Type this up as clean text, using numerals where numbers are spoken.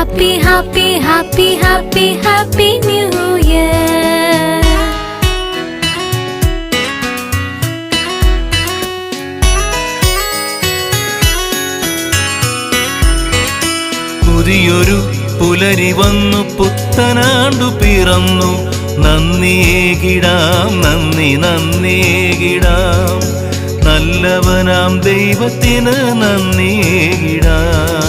happy, happy, happy, happy, happy New Year. പുതിയൊരു പുലരി വന്നു, പുത്തനാണ്ടു പിറന്നു. നന്ദിയേകിടാം, നന്ദി നന്ദിയേകിടാം. നല്ലവനാം ദൈവത്തിന് നന്ദിയേകിടാം.